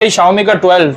Xiaomi का 12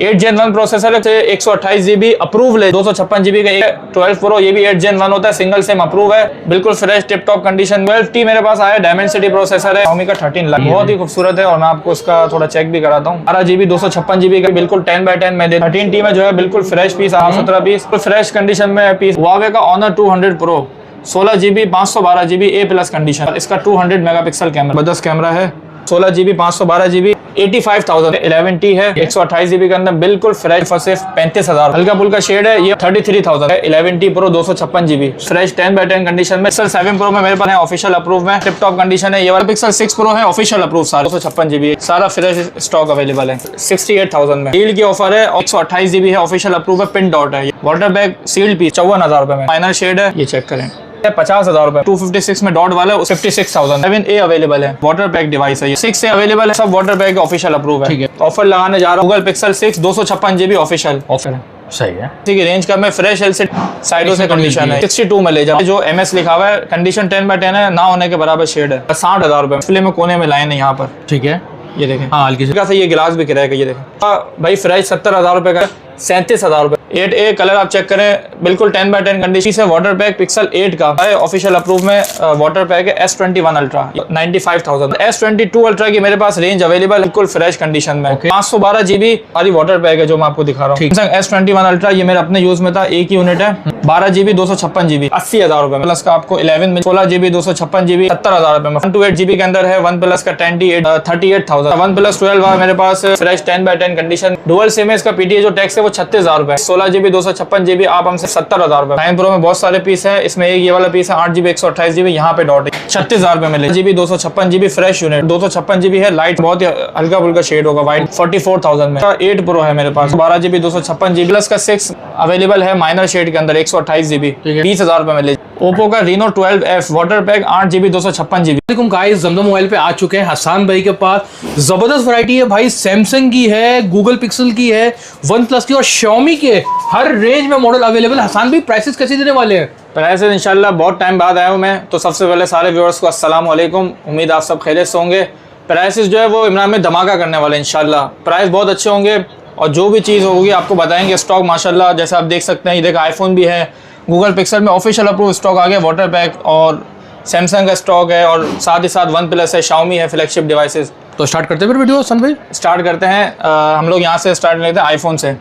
8 Gen 1 processor है, 128 GB approve है, 256 GB का 12 Pro, ये भी 8 Gen 1 होता है, सिंगल सिम अप्रूव है, बिल्कुल fresh tip top condition. 12T मेरे पास आया, डायमेंसिटी प्रोसेसर है, Xiaomi का 13 लाख, बहुत ही खूबसूरत है। और मैं आपको इसका थोड़ा चेक भी कराता हूँ। 12 GB 256 GB का बिल्कुल 10x10 में दे। 13T में जो है बिल्कुल fresh piece, 17 piece fresh condition में पीस। Huawei का Honor 200 Pro 16 GB 512 GB A+ condition, इसका 200 मेगापिक्सल कैमरा, जबरदस्त कैमरा है। 16 GB 512 GB 85,000 11T है, 128 GB के अंदर, बिल्कुल फ्रेश, सिर्फ 35,000, हल्का फुल्का शेड है। ये 33,000 है। 11T Pro 256 GB fresh 10x10 condition में। पिक्सल 7 Pro में मेरे पास है, ऑफिशियल अप्रूव में, टिप टॉप कंडीशन है। ये वाला पिक्सल 6 Pro है, ऑफिशियल अप्रूव, सारा 256 GB, सारा फ्रेश स्टॉक अवेलेबल है। 68,000 में डील की ऑफर है, 128 GB है, ऑफिशियल अप्रूव है, पिन डॉट है। वाटर बैग सील्ड पीस 54,000 रुपए में, फाइनल शेड है, ये चेक करें। 50,000 रुपए, 256 में डॉट वाला है, 56,000। 7A अवेलेबल है, वाटर पैक डिवाइस है ये। 6A अवेलेबल है, सब वाटर पैक ऑफिशियल अप्रूव है। ऑफर लगाने जा रहा हूँ, Google pixel 6 256 GB official offer है, सही है। ठीक है, रेंज का मैं फ्रेश एलसीडी साइडों से कंडीशन है, 62 में ले जाओ। जो MS लिखा हुआ है, कंडीशन 10x10 है, ना होने के बराबर शेड है। 60,000 रुपए डिस्प्ले में कोने में लाइन है यहाँ पर, ठीक है, ये देखें। हाँ, हल्की से ये गिलास भी किराए का, ये देखें भाई, फ्रेश 70,000 रुपए का, 37,000 रुपए। 8A कलर आप चेक करें, बिल्कुल 10x10 कंडीशन से। वाटर पैक पिक्सल 8 का है, ऑफिशियल अप्रूव में वाटर पैक है। S21 ultra 95,000। S22 अल्ट्रा की मेरे पास रेंज अवेलेबल, बिल्कुल फ्रेश कंडीशन में। 512 GB वाली वाटर पैक है जो मैं आपको दिखा रहा हूँ। सैमसंग S21 अल्ट्रा ये मेरे अपने यूज में था, एक ही यूनिट है। 12 GB 256 GB 80,000 रुपए प्लस का आपको 11 में। 16 GB 256 GB 70,000 रुपए में। 128 GB के अंदर है। वन प्लस का 10T 38,000। वन प्लस 12 मेरे पास fresh 10x10 condition, dual SIM है। इसका PTA जो टैक्स है वो 36,000 रुपए। 16 GB 256 GB आप हमसे 70,000 रुपए। 9 Pro में बहुत सारे पीस है, इसमें एक ये वाला पीस है 8 GB 128 GB, यहाँ पे डॉट 36,000 रुपए मिले। GB 256 GB fresh unit, 256 GB है, लाइट बहुत ही हल्का फुल्का शेड होगा, वाइट 44,000 में। 8 Pro है मेरे पास, 12 GB 256 GB प्लस का 6 अवेलेबल है, माइनर शेड के अंदर 128 GB 20,000 रुपए मिले। ओप्पो का Reno 12F water pack 8 GB 256 GB। Guys, Zamzam mobile पे आ चुके हैं हसन भाई के पास। जबरदस्त वैरायटी है भाई, सैमसंग की है, गूगल पिक्सल की है, वन प्लस की और Xiaomi के, हर रेंज में मॉडल अवेलेबल। हसन भाई, प्राइसेस कैसे देने वाले हैं? प्राइसेस इंशाल्लाह बहुत टाइम बाद आया हूँ मैं, तो सबसे पहले सारे व्यूअर्स को अस्सलाम वालेकुम, उम्मीद आप सब खैरियत से होंगे। प्राइसेस जो है वो इमरान में धमाका करने वाले इंशाल्लाह, प्राइस बहुत अच्छे होंगे और जो भी चीज़ होगी आपको बताएंगे। स्टॉक माशाल्लाह जैसे आप देख सकते हैं, ये देखो आईफोन भी है, गूगल पिक्सल में ऑफिशियल अप्रूव स्टॉक आ गया, वाटर पैक, और सैमसंग का स्टॉक है, और साथ ही साथ वन प्लस है, Xiaomi है, फ्लैगशिप डिवाइसेस। तो स्टार्ट करते हैं फिर वीडियो हसन भाई। स्टार्ट करते हैं। हम लोग यहाँ से स्टार्ट लेते हैं आईफोन से।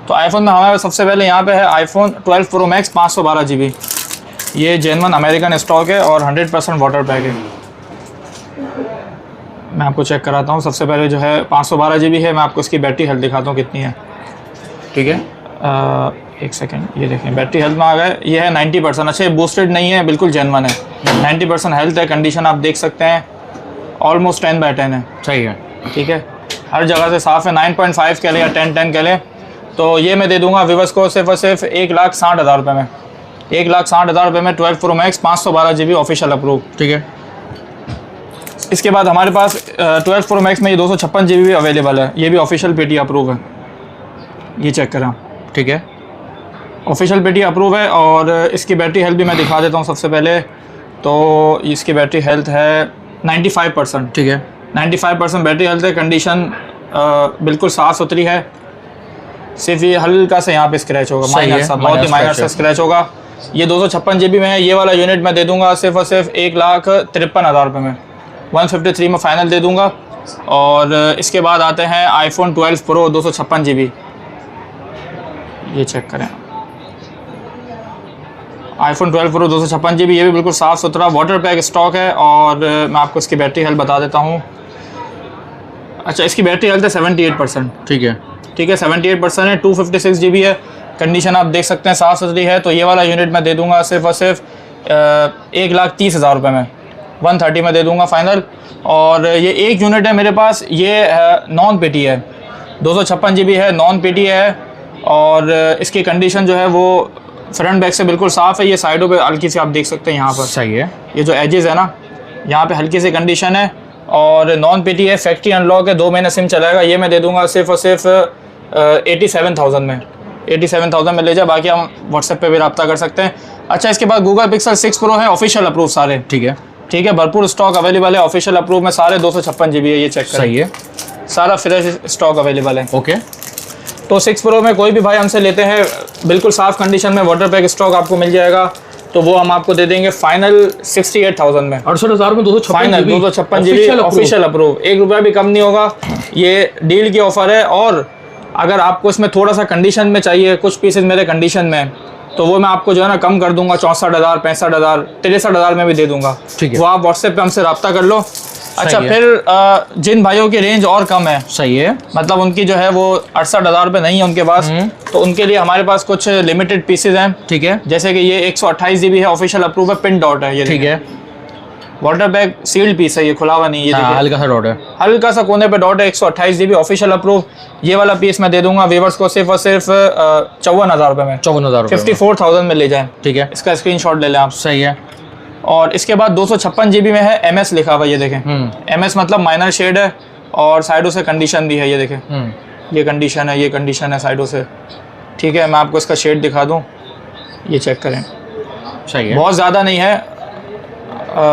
तो आईफोन में हमारे सबसे पहले यहाँ पे है आईफोन 12 Pro Max 512 GB, ये Gen 1 अमेरिकन स्टॉक है और 100% वाटर पैक है। मैं आपको चेक कराता हूँ। सबसे पहले जो है 512 GB है, मैं आपको इसकी बैटरी हेल्थ दिखाता हूँ कितनी है, ठीक है। एक सेकेंड, ये देखें बैटरी हेल्थ में आ गए, ये है 90%। अच्छा, ये बूस्टेड नहीं है, बिल्कुल Gen 1 है, 90% हेल्थ है। कंडीशन आप देख सकते हैं, ऑलमोस्ट 10x10 है, सही है, ठीक है, हर जगह से साफ़ है। 9.5 कह लें या 10 कह लें, तो ये मैं दे दूंगा व्यूअर्स को सिर्फ और सिर्फ 1,60,000 रुपये में। 1,60,000 रुपये में 12 Pro Max 512 GB official approve, ठीक है। इसके बाद हमारे पास 12 Pro Max में ये 256 GB भी अवेलेबल है, ये भी ऑफिशियल PTA अप्रूव है, ये चेक करें, ठीक है, ऑफिशियल PTA अप्रूव है। और इसकी बैटरी हेल्थ भी मैं दिखा देता हूँ सबसे पहले। तो इसकी बैटरी हेल्थ है 95%, ठीक है, 95% बैटरी हेल्थ है। कंडीशन बिल्कुल साफ़ सुथरी है, सिर्फ ये हल्का सा यहाँ पे स्क्रैच होगा, माइनर सा, बहुत ही माइनर सा स्क्रैच होगा। ये 256 GB में है, ये वाला यूनिट मैं दे दूंगा सिर्फ और सिर्फ 1,53,000 रुपये में, 153 में फ़ाइनल दे दूंगा। और इसके बाद आते हैं आईफोन 12 Pro 256 GB, ये चेक करें, आईफोन 12 Pro 256 GB, ये भी बिल्कुल साफ़ सुथरा वाटर पैक स्टॉक है। और मैं आपको इसकी बैटरी हेल्थ बता देता हूँ। अच्छा, इसकी बैटरी हेल्थ है 78%, ठीक है, ठीक है, 78% है, 256 GB है। कंडीशन आप देख सकते हैं साफ़ सुथरी है। तो ये वाला यूनिट मैं दे दूंगा सिर्फ और सिर्फ 1,30,000 रुपये में, 130 में दे दूंगा फ़ाइनल। और ये एक यूनिट है मेरे पास, ये नॉन PTA है, 256 GB है, नॉन PTA है। और इसकी कंडीशन जो है वो फ्रंट बैक से बिल्कुल साफ़ है, ये साइडों पे हल्की सी आप देख सकते हैं यहाँ पर, सही है, ये जो एजेस है ना, यहाँ पे हल्की सी कंडीशन है। और नॉन PTA है, फैक्ट्री अनलॉक है, 2 महीने सिम चलाएगा। ये मैं दे दूंगा सिर्फ और सिर्फ 87,000 में, 87,000 में ले जाए। बाकी हम व्हाट्सएप पे भी रब्ता कर सकते हैं। अच्छा, इसके बाद गूगल पिक्सल 6 Pro है, ऑफिशियल अप्रूव सारे, ठीक है, ठीक है, भरपूर स्टॉक अवेलेबल है, ऑफिशियल अप्रूव में सारे 256 GB है, ये चेक करें, सही है। सारा फ्रेश स्टॉक अवेलेबल है। ओके, तो 6 प्रो में कोई भी भाई हमसे लेते हैं, बिल्कुल साफ कंडीशन में वाटर पैक स्टॉक आपको मिल जाएगा, तो वो हम आपको दे देंगे फाइनल 68,000 में। 68,000 में 256 फाइनल 256 जीबी ऑफिशियल अप्रूव, 1 रुपया भी कम नहीं होगा। ये डील की ऑफर है। और अगर आपको इसमें थोड़ा सा कंडीशन में चाहिए, कुछ पीसेस मेरे कंडीशन में, तो वो मैं आपको जो है ना कम कर दूंगा, 64,000, 65,000, 63,000 में भी दे दूंगा। ठीक है, वो आप व्हाट्सएप पे हमसे रब्ता कर लो। अच्छा, फिर जिन भाइयों की रेंज और कम है, सही है, मतलब उनकी जो है वो 68,000 पे नहीं है उनके पास, तो उनके लिए हमारे पास कुछ लिमिटेड पीसेज हैं। ठीक है, जैसे कि ये 128 जीबी है, ऑफिशियल अप्रूव है, पिन डॉट है ये। ठीक है, वाटर बैग सील्ड पीस है, ये खुला हुआ नहीं है, ये देखिए हल्का सा डॉट है, हल्का सा कोने पे डॉट है। 128 जीबी ऑफिशियल अप्रूव, ये वाला पीस मैं दे दूंगा व्यूअर्स को सिर्फ और सिर्फ 54,000 रुपये में। 54,000 54,000 में ले जाएं। ठीक है, इसका स्क्रीनशॉट ले लें आप। सही है। और इसके बाद 256 जीबी में है, MS लिखा हुआ, ये देखें, MS मतलब माइनर शेड है, और साइडों से कंडीशन भी है, ये देखें, ये कंडीशन है, ये कंडीशन है साइडों से। ठीक है, मैं आपको इसका शेड दिखा दूं, ये चेक करें, सही है, बहुत ज़्यादा नहीं है,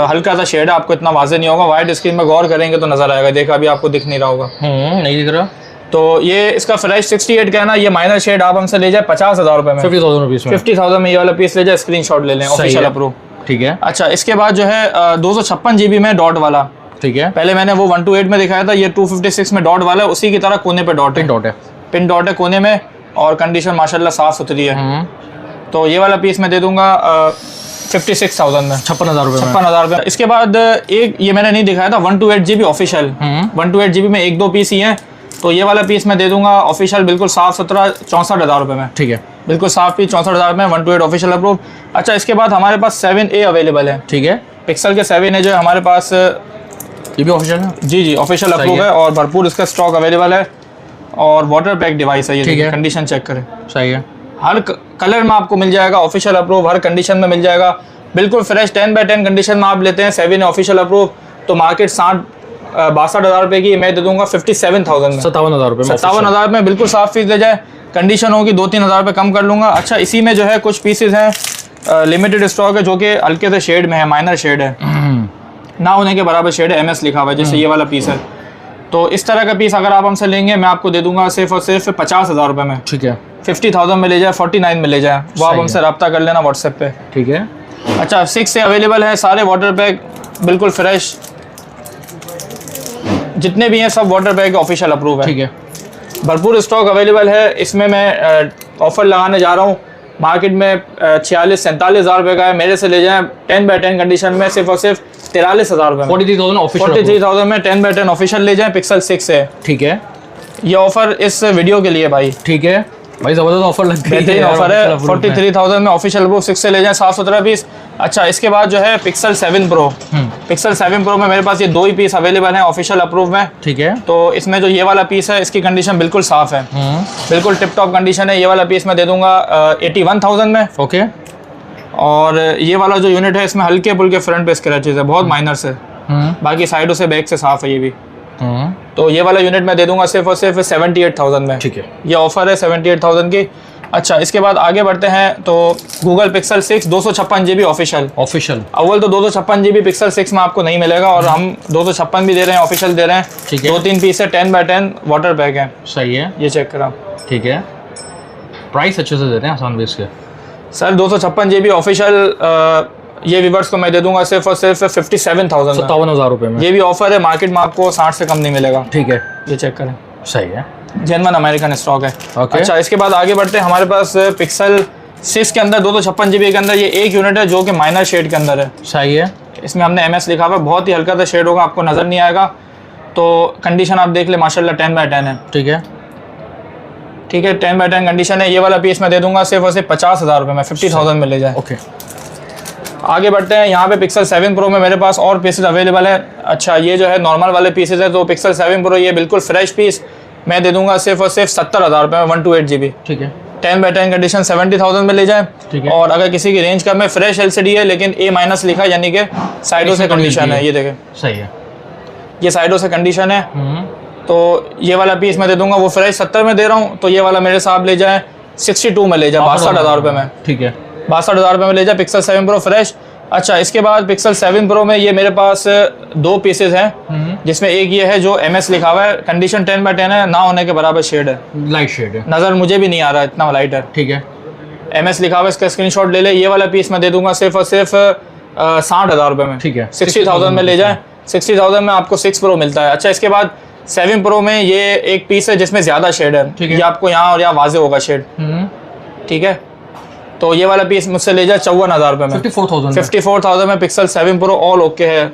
हल्का सा शेड है, आपको इतना वाज़ेह नहीं होगा। वाइड स्क्रीन में गौर करेंगे तो नज़र आएगा, देखा अभी आपको दिख नहीं रहा होगा, नहीं दिख रहा। तो ये इसका फ्रेश 68 का है ना, ये माइनर शेड आप हमसे ले जाए 50,000 रुपये में, 50,000 रुपीज़ में, 50,000 में ये वाला पीस ले जाए, स्क्रीनशॉट ले लें, ऑफिशियल अप्रूव। ठीक है, अच्छा, इसके बाद जो है 256 जीबी में डॉट वाला, ठीक है, पहले मैंने वो 128 में दिखाया था, ये 256 में डॉट वाला है, उसी की तरह कोने पे डॉट है, पिन डॉट है कोने में, और कंडीशन माशाल्लाह साफ सुथरी है। तो ये वाला पीस मैं दे दूंगा 56,000 में, 56,000 रुपये, 56,000 रुपये। इसके बाद एक ये मैंने नहीं दिखाया था 128 जीबी ऑफिशियल, 128 जीबी में 1-2 पीस ही हैं, तो ये वाला पीस मैं दे दूंगा ऑफिशियल बिल्कुल साफ सुथरा 64,000 रुपये में। ठीक है, बिल्कुल साफ पीस 64,000 में, 128 ऑफिशियल अप्रूव। अच्छा, इसके बाद हमारे पास 7A अवेलेबल है। ठीक है, पिक्सल के 7A जो है हमारे पास, ये भी ऑफिशियल है, जी ऑफिशियल अप्रूव है, और भरपूर इसका स्टॉक अवेलेबल है, और वाटर पैक डिवाइस है ये, कंडीशन चेक करें, सही है, हर कलर में आपको मिल जाएगा, ऑफिशियल अप्रूव, हर कंडीशन में मिल जाएगा, बिल्कुल फ्रेश 10x10 कंडीशन में आप लेते हैं 7A ऑफिशियल अप्रूव, तो मार्केट 62,000 रुपये की, मैं दे दूंगा 57,000 में, 57,000 रुपये, 57,000 में बिल्कुल साफ फीस ले जाए, कंडीशन होगी 2-3 रुपये कम कर लूँगा। अच्छा, इसी में जो है कुछ पीसेज हैं लिमिटेड स्टॉक है, जो कि हल्के से शेड में है, माइनर शेड है, ना होने के बराबर शेड है, MS लिखा हुआ है, जैसे ये वाला पीस है। तो इस तरह का पीस अगर आप हमसे लेंगे, मैं आपको दे दूंगा सिर्फ और सिर्फ 50,000 रुपये में। ठीक है, 50,000 में ले जाए, 49 में ले जाए, वो आप हमसे रब्ता कर लेना व्हाट्सएप पे। ठीक है, अच्छा, 6 से अवेलेबल है सारे वाटर पैक, बिल्कुल फ्रेश, जितने भी हैं सब वाटर पैक ऑफिशियल अप्रूव है। ठीक है, भरपूर स्टॉक अवेलेबल है। इसमें मैं ऑफर लगाने जा रहा हूँ, मार्केट में 46-47 हज़ार रुपये का है, मेरे से ले जाएं 10x10 कंडीशन में सिर्फ और सिर्फ 43,000 रुपये में, 43,000 में 10x10 ऑफिशियल ले जाएं, पिक्सल 6 है। ठीक है, ये ऑफर इस वीडियो के लिए भाई। ठीक है भाई, ज़बरदस्त ऑफर लग गई है, ऑफर है 43,000 में ऑफिशियल अप्रूव 6 से ले जाएं, साफ सुथरा पीस। अच्छा, इसके बाद जो है पिक्सल 7 प्रो, पिक्सल 7 प्रो में मेरे पास ये 2 ही पीस अवेलेबल हैं ऑफिशियल अप्रूव में। ठीक है, तो इसमें जो ये वाला पीस है, इसकी कंडीशन बिल्कुल साफ है, बिल्कुल टिप टॉप कंडीशन है। ये वाला पीस मैं दे दूंगा 81,000 में। ओके, और ये वाला जो यूनिट है, इसमें हल्के पुल्के फ्रंट पे स्क्रैचेस है, बहुत माइनर से, बाकी साइडों से बैक से साफ है ये भी। तो ये वाला यूनिट मैं दे दूंगा सिर्फ और सिर्फ 78,000 में। ठीक है, ये ऑफर है 78,000 की। अच्छा, इसके बाद आगे बढ़ते हैं, तो गूगल पिक्सल 6 256 जीबी ऑफिशियल, अव्वल तो 256 जीबी पिक्सल 6 में आपको नहीं मिलेगा, और हम 256 भी दे रहे हैं, ऑफिशियल दे रहे हैं। ठीक है, 2-3 पीस है, 10x10 वाटर पैक है। सही है, ये चेक करा। ठीक है, प्राइस अच्छे से दे रहे हैं आसान बेस के सर। 256 जीबी ऑफिशियल ये व्यूअर्स को मैं दे दूंगा सिर्फ और सिर्फ 57,000, 57,000 रुपये में। ये भी ऑफर है, मार्केट में आपको 60 से कम नहीं मिलेगा। ठीक है, ये चेक करें, सही है, जेन्युइन अमेरिकन स्टॉक है। अच्छा, इसके बाद आगे बढ़ते हैं, हमारे पास पिक्सल 6 के अंदर 256 जीबी के अंदर ये एक यूनिट है, जो कि माइनर शेड के अंदर है। सही है, इसमें हमने MS लिखा हुआ है, बहुत ही हल्का सा शेड होगा, आपको नज़र नहीं आएगा। तो कंडीशन आप देख ले, माशाल्लाह 10x10 है। ठीक है, ठीक है, 10x10 कंडीशन है। ये वाला पीस मैं दे दूंगा सिर्फ और सिर्फ 50,000 रुपये में, 50,000 में ले जाए। ओके, आगे बढ़ते हैं, यहाँ पे पिक्सल 7 प्रो में मेरे पास और पीसेज अवेलेबल है। अच्छा, ये जो है नॉर्मल वाले पीसेज है, तो पिक्सल 7 प्रो ये बिल्कुल फ्रेश पीस मैं दे दूंगा सिर्फ और सिर्फ 70,000 रुपये में, 128 जीबी। ठीक है, 10x10 कंडीशन 70,000 में ले जाएं। ठीक है, और अगर किसी की रेंज कम है, फ्रेश LCD है, लेकिन A- लिखा, यानी कि साइडों से कंडीशन है, ये देखें, सही है, ये साइडों से कंडीशन है। तो ये वाला पीस मैं दे दूंगा, वो फ्रेश 70 में दे रहा हूँ, तो ये वाला मेरे साथ ले जाए 62 में ले जाए, 62,000 रुपये में। ठीक है, 62,000 रुपये में ले जाए, पिक्सल 7 प्रो फ्रेश। अच्छा, इसके बाद पिक्सल 7 प्रो में ये मेरे पास दो पीसेस हैं, जिसमें एक ये है जो MS लिखा हुआ है, कंडीशन 10/10 है, ना होने के बराबर शेड है, लाइट शेड है, नज़र मुझे भी नहीं आ रहा इतना लाइट है। ठीक है, MS लिखा हुआ है, इसका स्क्रीनशॉट ले ले। ये वाला पीस मैं दे दूंगा सिर्फ और सिर्फ 60,000 रुपये में, ठीक है, 60,000 में ले जाए, 60,000 में आपको 6 प्रो मिलता है। अच्छा, इसके बाद 7 प्रो में ये एक पीस है जिसमें ज़्यादा शेड है, ठीक है, ये आपको यहाँ और यहाँ वाजे होगा शेड, ठीक है। तो ये वाला पीस मुझसे ले जाए 54,000 रुपये में, 54,000 में पिक्सल 7 प्रो ऑल ओके है,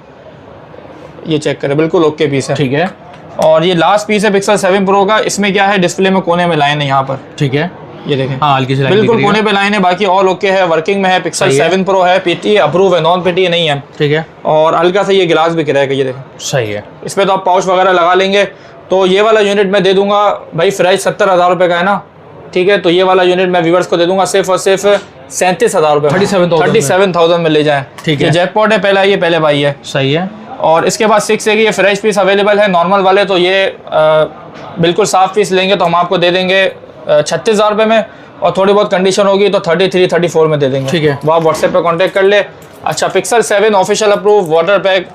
ये चेक करें, बिल्कुल ओके पीस है, ठीक है। और ये लास्ट पीस है पिक्सल 7 प्रो का। इसमें क्या है, डिस्प्ले में कोने में लाइन है यहाँ पर, ठीक है, ये देखें, हाँ हल्की सी लाइन बिल्कुल कोने पे लाइन है, बाकी ऑल ओके है, वर्किंग में है। पिक्सल 7 प्रो है, PT अप्रूव है, नॉन PT नहीं है, ठीक है। और हल्का सा ये गिलास भी क्रैक है, ये देखें, सही है। इसमें तो आप पाउच वगैरह लगा लेंगे। तो ये वाला यूनिट मैं दे दूंगा भाई, प्राइस 70,000 रुपये का है ना, ठीक है। तो ये वाला यूनिट मैं व्यूअर्स को दे दूंगा सिर्फ और सिर्फ 37,000 रुपये, 37,000 में ले जाएं, ठीक है। ये जैकपॉट है, पहला ये पहले भाई है, सही है। और इसके बाद 6 है कि ये फ्रेश पीस अवेलेबल है। नॉर्मल वाले तो ये बिल्कुल साफ पीस लेंगे तो हम आपको दे देंगे 36,000 रुपये में, और थोड़ी बहुत कंडीशन होगी तो 33-34 में दे देंगे, ठीक है। वो आप व्हाट्सएप पे कांटेक्ट कर ले। अच्छा, pixel 7 official approve water pack,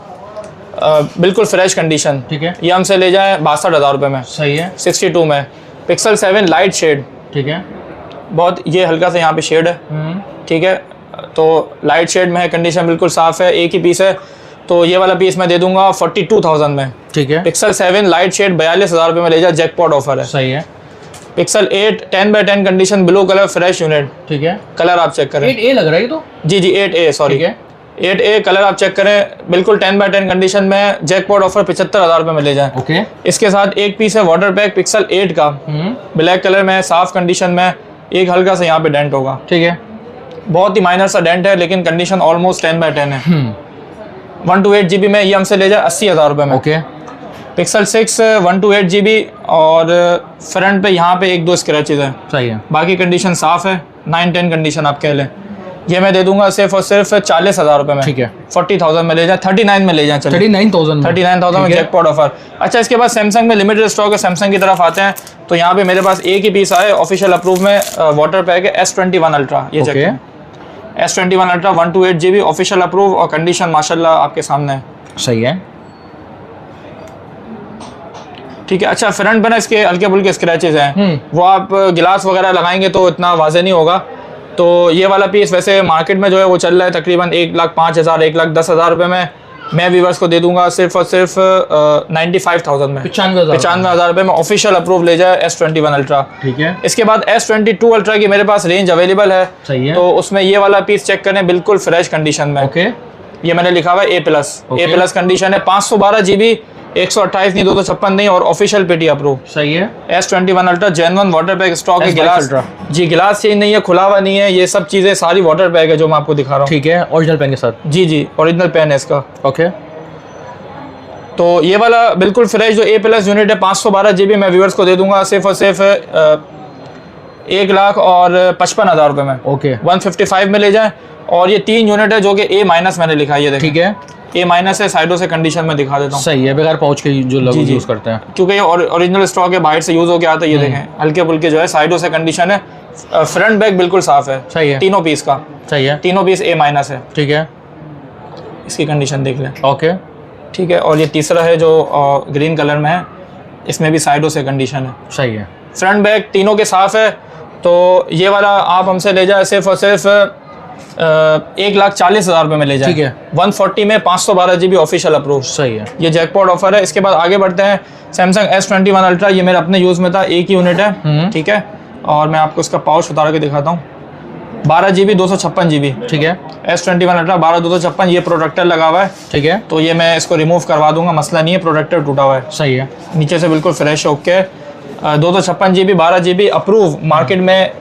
बिल्कुल फ्रेश कंडीशन, ठीक है, ये हमसे ले जाएं 62,000 रुपये में, सही है। 62 में पिक्सल 7 लाइट शेड, ठीक है, बहुत ये हल्का सा यहाँ पे शेड है, ठीक है, तो लाइट शेड में है, कंडीशन बिल्कुल साफ है, एक ही पीस है। तो ये वाला पीस मैं दे दूंगा 42,000 में, ठीक है। पिक्सल 7 लाइट शेड 42,000 रुपये में ले जाए, जैकपॉट ऑफर है, सही है। Pixel 8 10/10 condition, blue colour, fresh unit, ठीक है, कलर आप चेक करें, 8A लग रहा है तो, जी 8A, सॉरी 8A कलर आप चेक करें, बिल्कुल 10/10 कंडीशन में, जैकपॉट ऑफर 75,000 रुपये में ले जाएं, ओके। इसके साथ एक पीस है वाटर पैक पिक्सल 8 का, ब्लैक कलर में, साफ कंडीशन में, एक हल्का सा यहाँ पे डेंट होगा, ठीक है, बहुत ही माइनर सा डेंट है, लेकिन कंडीशन ऑलमोस्ट 10/10 है। 128 GB में, ये हमसे ले जाए 80,000 रुपये में, ओके। पिक्सल 6 128 GB, और फ्रंट पे यहाँ पे 1-2 स्क्रैचेज है, सही है, बाकी कंडीशन साफ है, 9-10 कंडीशन आप कह लें। ये मैं दे दूंगा सिर्फ और सिर्फ 40,000 रुपये में, ठीक है, 40,000 में ले जाए, 39 में ले जाए, 39,000 में जैकपॉट ऑफर। अच्छा, इसके बाद सैमसंग में लिमिटेड स्टॉक है, सैमसंग की तरफ आते हैं तो यहाँ पे मेरे पास एक ही पीस आए ऑफिशियल अप्रूव में, वाटर पैक है S21 अल्ट्रा, ये चेक करें, S21 ultra 128 GB official approve, और कंडीशन माशाल्लाह आपके सामने है, सही है, ठीक है। अच्छा, फ्रंट पे ना इसके हल्के फुल्के स्क्रैचेस हैं, वो आप गिलास वगैरह लगाएंगे तो इतना वाजे नहीं होगा। तो ये वाला पीस वैसे मार्केट में जो है वो चल रहा है तकरीबन 1,05,000 1,10,000 रुपये में, मैं व्यूअर्स को दे दूंगा सिर्फ और सिर्फ 95,000 में, 95,000 रुपये में, ऑफिशियल अप्रूव ले जाए S21 अल्ट्रा, ठीक है। इसके बाद S22 अल्ट्रा की मेरे पास रेंज अवेलेबल है, सही है, तो उसमें ये वाला पीस चेक करें, बिल्कुल फ्रेश कंडीशन में, ओके। ये मैंने लिखा हुआ है A+ कंडीशन है, 512 GB, 128 नहीं, 256 नहीं, और ऑफिशियल PT अप्रूव, सही है। S21 ultra genuine water pack stock है, गिलास जी, गिलास चेंज नहीं है, खुला हुआ नहीं है, ये सब चीज़ें सारी वाटर पैक है जो मैं आपको दिखा रहा हूँ, ठीक है, ओरिजिनल पेन के साथ, जी ओरिजिनल पेन है इसका, ओके। तो ये वाला बिल्कुल फ्रेश जो A+ यूनिट है 512 GB, मैं व्यूअर्स को दे दूंगा सिर्फ और सिर्फ 1,55,000 रुपये में, ओके, 155 में ले जाए। और ये 3 यूनिट है जो कि A- मैंने लिखा है, ये देखिए, ठीक है, A- है, साइडों से कंडीशन में दिखा देता हूँ, सही है, बगैर पाउच के जो लोग यूज़ करते हैं, क्योंकि ये ओरिजिनल स्टॉक है, बाहर से यूज़ होकर आता है, ये देखें हल्के फुल्के जो है साइडों से कंडीशन है, फ्रंट बैक बिल्कुल साफ है, सही है, तीनों पीस का, सही है, तीनों पीस A- है, ठीक है, इसकी कंडीशन देख लें, ओके, ठीक है। और ये तीसरा है जो ग्रीन कलर में है, इसमें भी साइडों से कंडीशन है, सही है, फ्रंट बैक तीनों के साफ है। तो ये वाला आप हमसे ले जाए सिर्फ और सिर्फ 1,40,000 रुपये में ले जाए, ठीक है, 140 में, 512 GB ऑफिशियल अप्रूव, सही है, ये जैकपॉट ऑफर है। इसके बाद आगे बढ़ते हैं, सैमसंग S21 अल्ट्रा, ये मेरे अपने यूज़ में था, एक ही यूनिट है, ठीक है, और मैं आपको इसका पाउच उतार के दिखाता हूँ, 12 GB 256 GB, ठीक है, S21 अल्ट्रा 12 256, ये प्रोटेक्टर लगा हुआ है, ठीक है, तो ये मैं इसको रिमूव करवा दूंगा, मसला नहीं है, प्रोटेक्टर टूटा हुआ है, सही है, नीचे से बिल्कुल fresh okay. 256 GB 12 GB approve, market में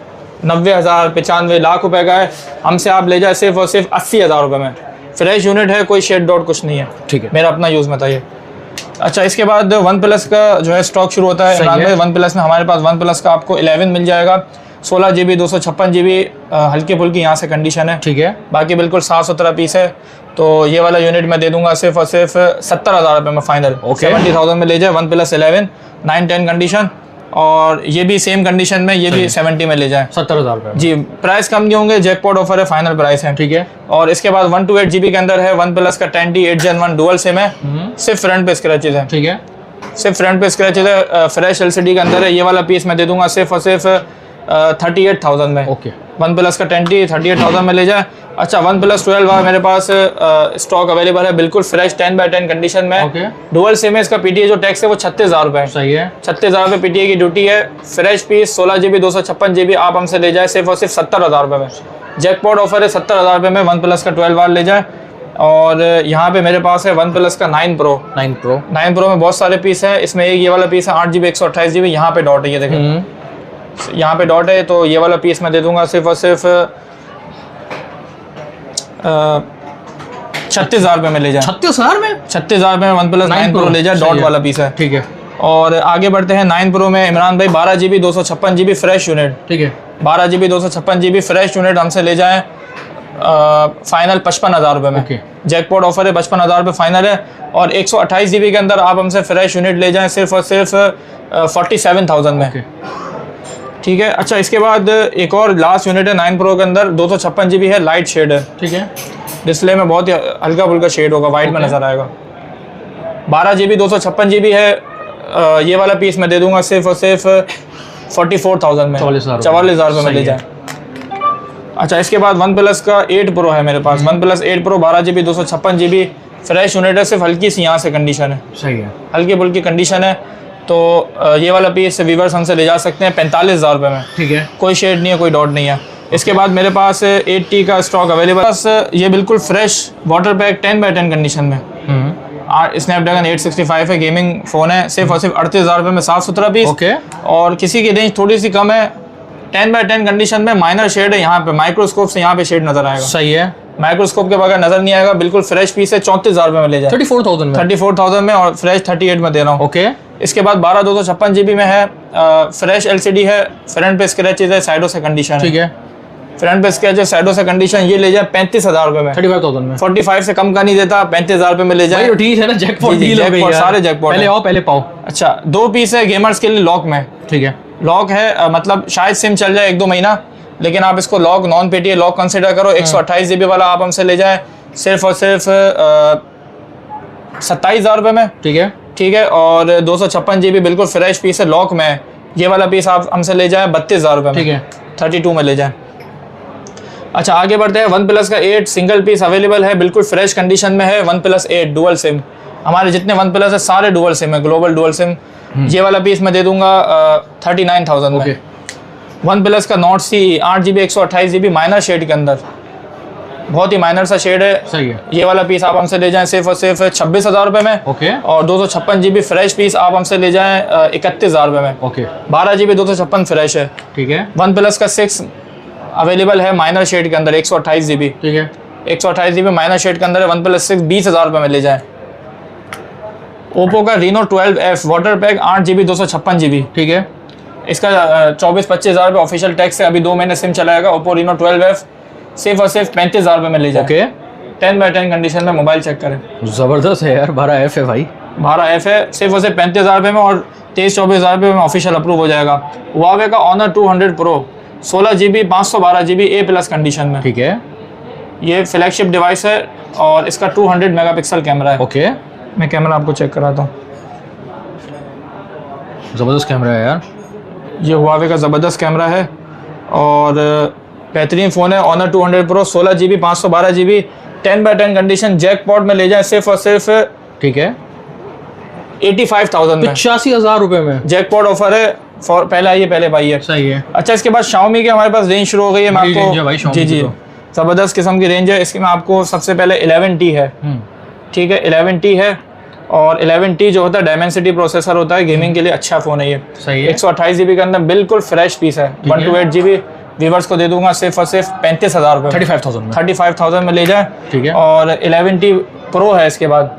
90,000 95 लाख रुपए का है, हमसे आप ले जाए सिर्फ और सिर्फ 80,000 रुपये में, फ्रेश यूनिट है, कोई शेड डॉट कुछ नहीं है, ठीक है, मेरा अपना यूज़ में था ये। अच्छा, इसके बाद OnePlus का जो है स्टॉक शुरू होता है इमरान भाई, OnePlus में हमारे पास OnePlus का आपको 11 मिल जाएगा, 16 GB 256 GB, हल्की फुल्की यहाँ से कंडीशन है, ठीक है, बाकी बिल्कुल साफ सुथरा पीस है। तो ये वाला यूनिट मैं दे दूंगा सिर्फ और सिर्फ 70,000 रुपये में फाइनल, 70,000 में ले जाए, OnePlus 11 9-10 कंडीशन। और ये भी सेम कंडीशन में, ये भी 70 में ले जाए। 70,000 रुपये जी, प्राइस कम नहीं होंगे, जैकपॉट ऑफर है, फाइनल प्राइस है। ठीक है। और इसके बाद 128 GB के अंदर है, वन प्लस का 10T 8 Gen 1 डुअल सिम है, सिर्फ फ्रंट पे स्क्रैचेज है। ठीक है। सिर्फ फ्रंट पे स्क्रैचेज है, फ्रेश LCD के अंदर है। ये वाला पीस मैं दे दूंगा सिर्फ और सिर्फ 38,000 में। ओके। वन प्लस का 10T 38,000 में ले जाए। अच्छा, वन प्लस 12 मेरे पास स्टॉक अवेलेबल है, बिल्कुल फ्रेश 10/10 कंडीशन में। ओके। डुअल सिम है, इसका PTA जो टैक्स है वो 36,000 रुपये है। सही है। 36,000 रुपये PTA की ड्यूटी है। फ्रेश पीस 16 GB 256 GB आप हमसे ले जाए सिर्फ और सिर्फ 70,000 रुपये में। जैकपॉट ऑफर है 70,000 रुपये में, वन प्लस का 12 ले जाए। और यहाँ पे मेरे पास है वन प्लस का 9 Pro। 9 Pro। 9 Pro में बहुत सारे पीस हैं, इसमें एक ये वाला पीस है 8 GB 128 GB, यहाँ पे डॉट है, ये देखें यहाँ पे डॉट है। तो ये वाला पीस मैं दे दूंगा सिर्फ और सिर्फ 36,000 रुपये में ले जाए। 36,000 में? 36,000 में वन प्लस 9 Pro ले जाए, डॉट वाला पीस है। ठीक है। और आगे बढ़ते हैं 9 Pro में इमरान भाई 12 GB 256 GB फ्रेश यूनिट। ठीक है। 12 GB 256 GB फ्रेश यूनिट हमसे ले जाएं फाइनल 55,000 रुपये में। ओके। जैकपॉट ऑफर है, 55,000 रुपये फाइनल है। और 128 GB के अंदर आप हमसे फ्रेश यूनिट ले जाएं सिर्फ और सिर्फ 47,000 में। ठीक है। अच्छा, इसके बाद एक और लास्ट यूनिट है 9 Pro के अंदर, 256 GB है, लाइट शेड है। ठीक है। डिस्प्ले में बहुत ही हल्का फुल्का शेड होगा, वाइट में नजर आएगा। 12 GB 256 GB है। ये वाला पीस मैं दे दूंगा सिर्फ और सिर्फ 44,000 में, 44,000 रुपये में ले जाए। अच्छा, इसके बाद वन प्लस का 8 Pro है मेरे पास, one plus 8 Pro 12 GB 256 GB fresh unit है, सिर्फ हल्की सी यहाँ से कंडीशन है, सही है, हल्की फुल्की कंडीशन है। तो ये वाला पीस वीवर्स हमसे ले जा सकते हैं 45,000 रुपये में। ठीक है। कोई शेड नहीं है, कोई डॉट नहीं है। इसके बाद मेरे पास 8T का स्टॉक अवेलेबल है, ये बिल्कुल फ्रेश वाटर पैक 10/10 कंडीशन में। स्नैपड्रैगन 865 है, गेमिंग फ़ोन है, सिर्फ और सिर्फ 38,000 रुपये में साफ़ सुथरा पीस। ओके। और किसी की रेंज थोड़ी सी कम है, 10/10 कंडीशन में, माइनर शेड है यहाँ पे, माइक्रोस्कोप से यहाँ पे शेड नजर आएगा। सही है। माइक्रोस्कोप के बगैर नजर नहीं आएगा, बिल्कुल फ्रेश पीस है, 34,000 रुपये में ले जाए। 34,000 में? 34,000 में, और फ्रेश 38 में दे रहा हूँ। ओके। इसके बाद 12 256 GB में है, फ्रेश LCD है, फ्रंट पे स्क्रैचेज है, साइडों से कंडीशन है। ठीक है। फ्रंट पे स्क्रैचेज, साइडों से कंडीशन, ये ले जाए 35,000 रुपये में। 35,000 में? 45 से कम का नहीं देता, 35,000 रुपये में ले जाए। भाई ठीक है ना, जैकपॉट डील हो गई यार। सारे जैकपॉट, पहले आओ पहले पाओ। अच्छा, 2 पीस है गेमर्स के लिए लॉक में। ठीक है। लॉक है, मतलब शायद सिम चल जाए 1-2 महीना, लेकिन आप इसको lock non PTA lock consider करो। 128 GB वाला आप हमसे ले जाए सिर्फ और सिर्फ 27,000 रुपये में। ठीक है। ठीक है। और 256 GB बिल्कुल फ्रेश पीस है, लॉक में। ये वाला पीस आप हमसे ले जाए 32,000 रुपये में। ठीक है। 32 में ले जाए। अच्छा, आगे बढ़ते हैं। वन प्लस का 8 सिंगल पीस अवेलेबल है, बिल्कुल फ्रेश कंडीशन में है। वन प्लस 8 डुअल सिम, हमारे जितने वन प्लस है सारे डुअल सिम है, ग्लोबल डुअल सिम। ये वाला पीस मैं दे दूंगा 39,000 में। वन प्लस का not C 8 GB 128 GB minor shade के अंदर, बहुत ही माइनर सा शेड है। सही है। ये वाला पीस आप हमसे ले जाएं सिर्फ और सिर्फ 26,000 रुपये में। ओके। और 256 GB फ्रेश पीस आप हमसे ले जाएं 31,000 रुपये में। ओके। 12 GB 256 फ्रेश है। ठीक है। वन प्लस का 6 अवेलेबल है माइनर शेड के अंदर, 128 GB। ठीक है। 128 GB माइनर शेड के अंदर है, वन प्लस 6 20,000 रुपये में ले जाए। ओप्पो का Reno 12F water pack 8 GB 256 GB। ठीक है। इसका 24-25,000 रुपये ऑफिशियल टैक्स है, अभी 2 महीने सिम चलाएगा। ओप्पो Reno 12F सिर्फ और सिर्फ 35,000 रुपये में ले जाए। ओके। 10/10 कंडीशन में, मोबाइल चेक करें। जबरदस्त है यार, 12F है भाई, 12F है, सिर्फ और सिर्फ 35,000 रुपये में, और 23-24,000 रुपये में ऑफिशियल अप्रूव हो जाएगा। Huawei का Honor 200 Pro 16 GB 512 GB A+ condition में। ठीक है। ये फ्लैगशिप डिवाइस है, और इसका 200 मेगापिक्सल कैमरा है। ओके। मैं कैमरा आपको चेक कराता हूँ, ज़बरदस्त कैमरा है यार। ये Huawei का ज़बरदस्त कैमरा है, और बेहतरीन फ़ोन है। Honor 200 Pro 16 GB 512 GB 10/10 condition, jackpot में ले जाए सिर्फ और सिर्फ। ठीक है। 85,000 में, 85,000 रुपये में जैकपॉट ऑफर है। पहले आइए पहले पाइए। सही है। अच्छा, इसके बाद Xiaomi के हमारे पास रेंज शुरू हो गई है। मैं आपको जी ज़बरदस्त किस्म की रेंज है इसकी। मैं आपको सबसे पहले 11T है। ठीक है। 11T है, और 11T जो होता है डायमेंसिटी प्रोसेसर होता है, गेमिंग के लिए अच्छा फ़ोन है ये। सही है। 128 GB के अंदर बिल्कुल फ्रेश पीस है। 128 GB वीवर्स को दे दूंगा सिर्फ और सिर्फ 35,000 रुपये, 35,000 में ले जाए। ठीक है। और 11T Pro है इसके बाद,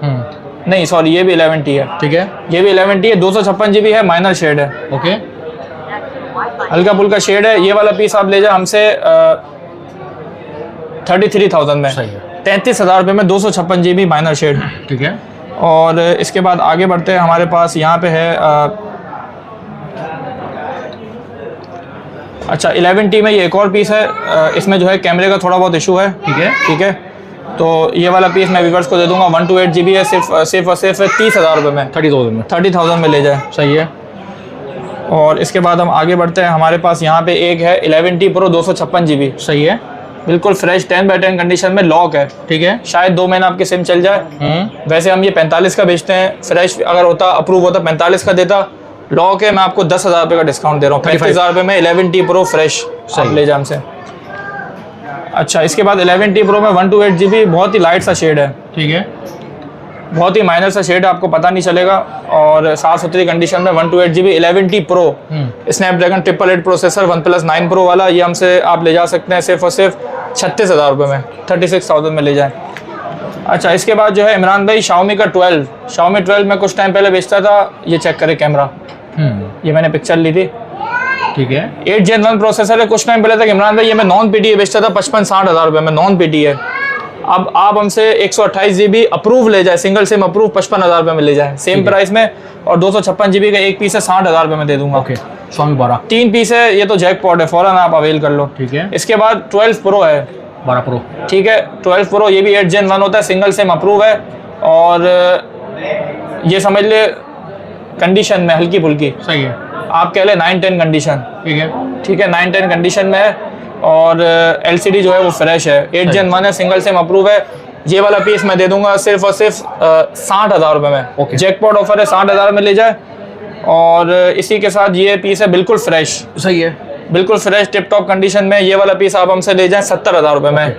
नहीं सॉरी, ये भी 11T है। ठीक है। ये भी 11T है, 256 GB है, माइनर शेड है। ओके। हल्का फुल्का शेड है। ये वाला पीस आप ले जाए हमसे 33,000 में। 33,000 रुपये में 256 GB माइनर शेड। ठीक है। और इसके बाद आगे बढ़ते हैं, हमारे पास यहाँ पे है अच्छा 11T में ये एक और पीस है, इसमें जो है कैमरे का थोड़ा बहुत इशू है। ठीक है। ठीक है, तो ये वाला पीस मैं व्यूअर्स को दे दूंगा। 128 GB है, सिर्फ और सिर्फ 30,000 रुपये में, 30,000 में ले जाए। सही है। और इसके बाद हम आगे बढ़ते हैं। हमारे पास यहाँ पे एक है 11T Pro 256 GB। सही है। बिल्कुल फ्रेश 10x10 कंडीशन में, लॉक है। ठीक है। शायद 2 महीना आपकी सिम चल जाए। वैसे हम ये 45 का बेचते हैं, फ्रेश अगर होता अप्रूव होता 45 का देता। लॉक है, मैं आपको 10,000 रुपये का डिस्काउंट दे रहा हूँ। 35,000 रुपये में 11T Pro फ्रेश आप ले जाए हमसे। अच्छा इसके बाद 11T Pro में 128 GB, बहुत ही लाइट सा शेड है। ठीक है। बहुत ही माइनर सा शेड है, आपको पता नहीं चलेगा। और साफ सुथरी कंडीशन में 128 GB 11T Pro Snapdragon 888 processor, OnePlus 9 Pro वाला, ये हमसे आप ले जा सकते हैं सिर्फ और सिर्फ 36,000 रुपये में, 36,000 में ले जाएं। अच्छा इसके बाद जो है इमरान भाई Xiaomi का 12 में कुछ टाइम पहले बेचता था। ये चेक करें कैमरा, ये मैंने पिक्चर ली थी। ठीक है। 8 Gen 1 प्रोसेसर है। कुछ टाइम पहले तक इमरान भाई ये मैं नॉन PTA बेचता था 55-60,000 रुपये में, नॉन PTA। अब आप हमसे 128 GB अप्रूव ले जाए, सिंगल सिम अप्रूव 55,000 रुपये में ले जाए, सेम प्राइस में। और 256 GB का एक पीस है, 60,000 रुपये में दे दूंगा। ओके। Xiaomi 12 3 पीस है, ये तो जैकपॉट है, फौरन आप अवेल कर लो। ठीक है। इसके बाद 12 Pro है, 12 Pro। ठीक है। 12 Pro ये भी 8 Gen 1 होता है, सिंगल सिम अप्रूव है। और ये समझ ले कंडीशन में हल्की फुल्की, सही है। आप कह ले 9-10 कंडीशन। ठीक है। ठीक है, 9-10 कंडीशन में है। और LCD जो है वो फ्रेश है, 8 Gen 1 है, सिंगल सिम अप्रूव है। ये वाला पीस मैं दे दूंगा सिर्फ और सिर्फ 60,000 रुपये में। ओके। जैकपॉट ऑफर है, 60,000 में ले जाए। और इसी के साथ ये पीस है बिल्कुल फ्रेश, सही है। बिल्कुल फ्रेश टिप टॉप कंडीशन में। ये वाला पीस आप हमसे ले जाएं 70,000 रुपये में।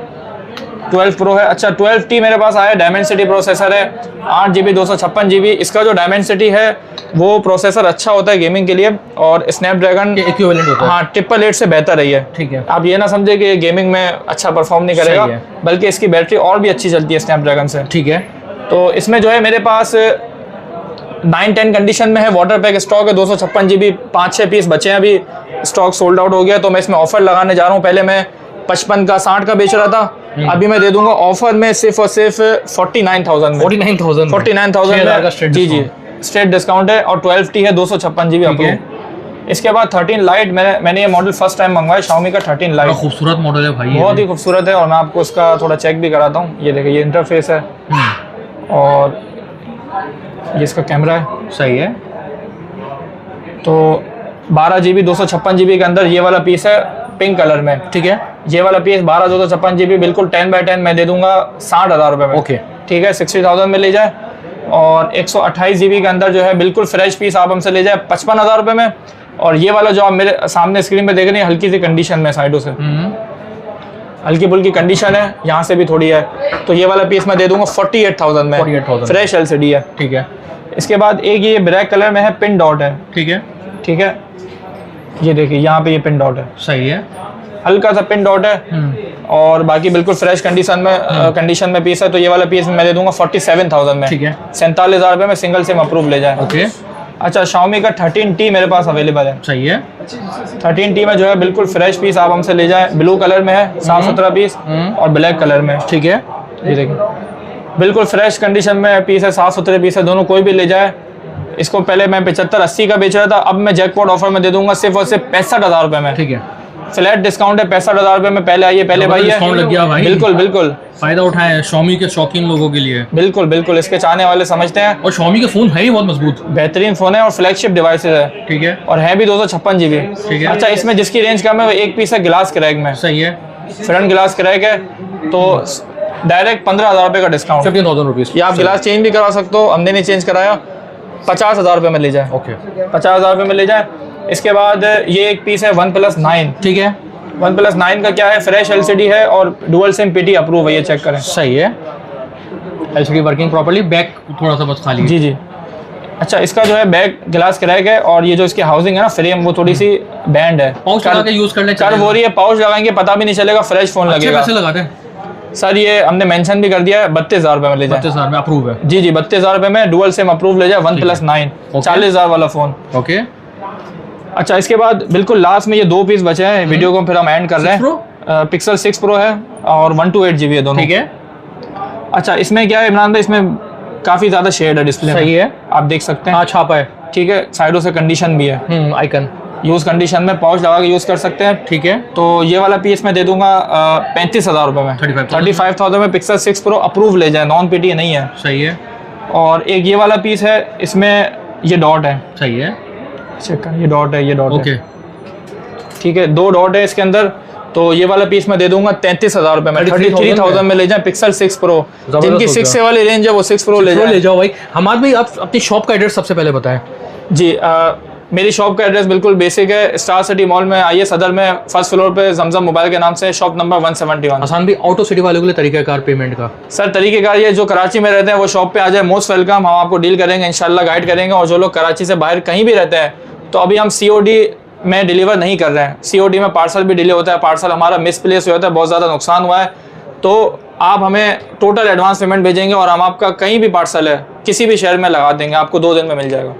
12 Pro है। अच्छा 12T मेरे पास आया, Dimensity प्रोसेसर है, 8 GB 256 GB। इसका जो Dimensity है वो प्रोसेसर अच्छा होता है गेमिंग के लिए, और स्नैपड्रैगन इक्विवेलेंट होता है। हाँ 888 से बेहतर है ये। ठीक है। आप ये ना समझे कि गेमिंग में अच्छा परफॉर्म नहीं करेगा, सही है। बल्कि इसकी बैटरी और भी अच्छी चलती है स्नैपड्रैगन से। ठीक है। तो इसमें जो है मेरे पास 9-10 कंडीशन में है, वाटर पैक स्टॉक है, 256 GB, 5-6 पीस बचे हैं अभी, स्टॉक सोल्ड आउट हो गया। तो मैं इसमें ऑफर लगाने जा रहा हूँ। पहले मैं 55 का 60 का बेच रहा था, अभी मैं दे दूंगा ऑफर में सिर्फ और सिर्फ 49,000 में। 49,000 में जी जी स्ट्रेट डिस्काउंट है। और 12T है, 256 GB अप्रूव। इसके बाद 13 लाइट, मैंने ये मॉडल फर्स्ट टाइम मंगवाया, Xiaomi का 13 लाइट। खूबसूरत मॉडल है भाई, बहुत ही खूबसूरत है। और मैं आपको इसका थोड़ा चेक भी कराता हूँ। ये देखिए, ये इंटरफेस है और ये इसका कैमरा है। सही है। तो 12 GB 256 GB के अंदर ये वाला पीस है पिंक कलर में। ठीक है। ये वाला पीस 12 256 GB बिल्कुल 10x10 मैं दे दूंगा 60,000 रुपये में। ओके। ठीक है, 60,000 में ले जाए। और 128 GB के अंदर जो है बिल्कुल फ्रेश पीस आप हमसे ले जाए 55,000 रुपये में। और ये वाला जो आप मेरे सामने स्क्रीन पे देख रहे हैं, हल्की सी कंडीशन में, साइडों से हल्की फुल्की कंडीशन है, यहाँ से भी थोड़ी है। तो ये वाला पीस मैं दे दूंगा 48,000 में, 48,000 फ्रेश LCD है। ठीक है। इसके बाद एक ये ब्लैक कलर में है, पिन डॉट है। ठीक है। ठीक है, ये देखिए यहाँ पे ये पिन डॉट है, सही है। हल्का सा पिन डॉट है। और बाकी बिल्कुल फ्रेश कंडीशन में पीस है। तो ये वाला पीस मैं दे दूंगा 47,000 में। ठीक है। 47,000 रुपये में सिंगल सिम अप्रूव ले जाए। ओके। अच्छा Xiaomi का 13T मेरे पास अवेलेबल है। सही है। 13T में जो है बिल्कुल फ्रेश पीस आप हमसे ले जाए, ब्लू कलर में है, साफ सुथरा पीस, और ब्लैक कलर में। ठीक है। ये देखिए बिल्कुल फ्रेश कंडीशन में पीस है, साफ सुथरे पीस है, दोनों कोई भी ले जाए। इसको पहले मैं 75-80 का बेच रहा था, अब मैं जैकपॉट ऑफर में दे दूंगा सिर्फ और सिर्फ 65,000 रुपये में। ठीक है। फ्लैट डिस्काउंट है, 65,000 रुपये में। पहले आइए, पहले भाई डिस्काउंट लग गया भाई। बिल्कुल बिल्कुल फायदा उठाए Xiaomi के शौकीन लोगों के लिए। बिल्कुल बिल्कुल इसके चाहने वाले समझते हैं। और Xiaomi के फोन है ही बहुत मजबूत। बेहतरीन फोन है और फ्लैगशिप डिवाइसेस है। ठीक है। और है भी 256 GB। ठीक है। अच्छा इसमें जिसकी रेंज कम है वो एक पीस है ग्लास क्रैक में। सही है। फ्रंट ग्लास क्रैक है, तो डायरेक्ट 15,000 रुपये का डिस्काउंट। 15,000 रुपीज। या आप गिलास चेंज भी करा सकते हो, हमने नहीं चेंज कराया। 50,000 रुपये में ले जाए। ओके। 50,000 रुपये में ले जाए। इसके बाद ये एक पीस है OnePlus 9। ठीक है। OnePlus 9 का क्या है, फ्रेश LCD है और डुअल सिम PT अप्रूव है, ये चेक करें। सही है। LCD वर्किंग प्रॉपर्ली, बैक थोड़ा सा बस खाली है। जी जी। अच्छा इसका जो है बैक ग्लास क्रैक है, और ये जो इसकी हाउसिंग है ना, फ्रेम, वो थोड़ी सी बैंड है। पाउच लगा के यूज कर ले, कर्व हो रही है, पाउच लगाएंगे पता भी नहीं चलेगा, फ्रेश फोन लगेगा। कैसे लगाते हैं सर? ये हमने मेंशन भी कर दिया है, 32,000 रुपये में ले जाए। 32,000 में अप्रूव है। जी जी, 32,000 रुपये में डुअल सिम अप्रूव ले जाए, OnePlus 9, 40,000 वाला फोन। ओके। अच्छा इसके बाद बिल्कुल लास्ट में ये 2 पीस बचे हैं, वीडियो को फिर हम एंड कर रहे हैं। Pixel 6 Pro है और 128 GB है दोनों। ठीक है। अच्छा इसमें क्या है इमरान भाई, इसमें काफ़ी ज़्यादा शेड है डिस्प्ले। सही है, आप देख सकते हैं। हाँ छापा है। ठीक है, साइडों से कंडीशन भी है। आइकन। यूज़ कंडीशन में पाउच लगा के यूज़ कर सकते हैं। ठीक है, तो ये वाला पीस मैं दे दूंगा 35,000 रुपये में। 35,000 में पिक्सल 6 प्रो अप्रूव ले जाए, नॉन पीटी नहीं है। सही है, और एक ये वाला पीस है, इसमें ये डॉट है, सही है, चेक कर, ये डॉट है, ये डॉट ओके। है, ठीक है, 2 डॉट है इसके अंदर। तो ये वाला पीस मैं दे दूंगा 33,000 रुपये में। 33,000 में ले जाए पिक्सल 6 प्रो। जिनकी 6 वाली रेंज है वो 6 प्रो ले ले जाओ भाई। हमाद भाई, आप अपनी शॉप का एड्रेस सबसे पहले बताएं। जी, मेरी शॉप का एड्रेस बिल्कुल बेसिक है। स्टार सिटी मॉल में आइए, सदर में फर्स्ट फ्लोर पे जमजम मोबाइल के नाम से, शॉप नंबर 171। हसन भाई, ऑटो सिटी वालों के लिए तरीकाकार पेमेंट का? सर तरीक़ेकार ये, जो कराची में रहते हैं वो शॉप पे आ जाए, मोस्ट वेलकम। हम आपको डील करेंगे, इंशाल्लाह गाइड करेंगे। और जो लोग कराची से बाहर कहीं भी रहते हैं, तो अभी हम COD में डिलीवर नहीं कर रहे हैं। COD में पार्सल भी डिले होता है, पार्सल हमारा मिसप्लेस होता है, बहुत ज़्यादा नुकसान हुआ है। तो आप हमें टोटल एडवांस पेमेंट भेजेंगे और हम आपका कहीं भी पार्सल है किसी भी शहर में लगा देंगे, आपको 2 दिन में मिल जाएगा।